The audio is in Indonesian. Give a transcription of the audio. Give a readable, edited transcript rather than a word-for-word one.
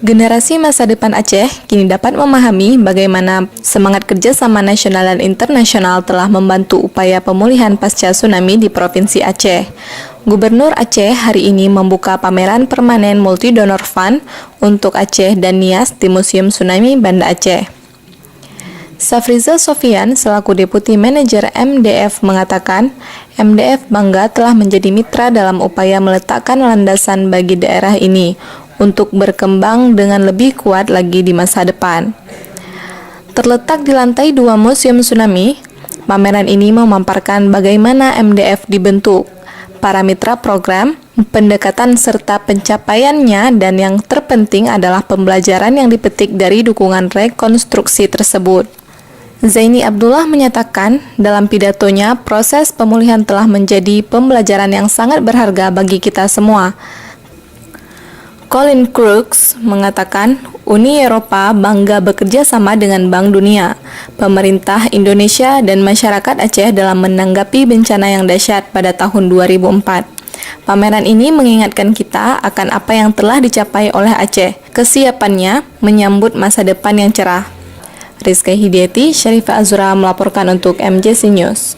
Generasi masa depan Aceh kini dapat memahami bagaimana semangat kerjasama nasional dan internasional telah membantu upaya pemulihan pasca tsunami di Provinsi Aceh. Gubernur Aceh hari ini membuka pameran permanen multi-donor fund untuk Aceh dan Nias di Museum Tsunami Banda Aceh. Safrizal Sofian selaku Deputi Manajer MDF mengatakan, MDF bangga telah menjadi mitra dalam upaya meletakkan landasan bagi daerah ini untuk berkembang dengan lebih kuat lagi di masa depan. Terletak di lantai 2 Museum Tsunami, pameran ini memaparkan bagaimana MDF dibentuk, para mitra program, pendekatan serta pencapaiannya, dan yang terpenting adalah pembelajaran yang dipetik dari dukungan rekonstruksi tersebut. Zaini Abdullah menyatakan dalam pidatonya, proses pemulihan telah menjadi pembelajaran yang sangat berharga bagi kita semua. Colin Crooks mengatakan Uni Eropa bangga bekerja sama dengan Bank Dunia, pemerintah Indonesia dan masyarakat Aceh dalam menanggapi bencana yang dahsyat pada tahun 2004. Pameran ini mengingatkan kita akan apa yang telah dicapai oleh Aceh, kesiapannya menyambut masa depan yang cerah. Rizky Hidyati, Syarifah Azura melaporkan untuk MJC News.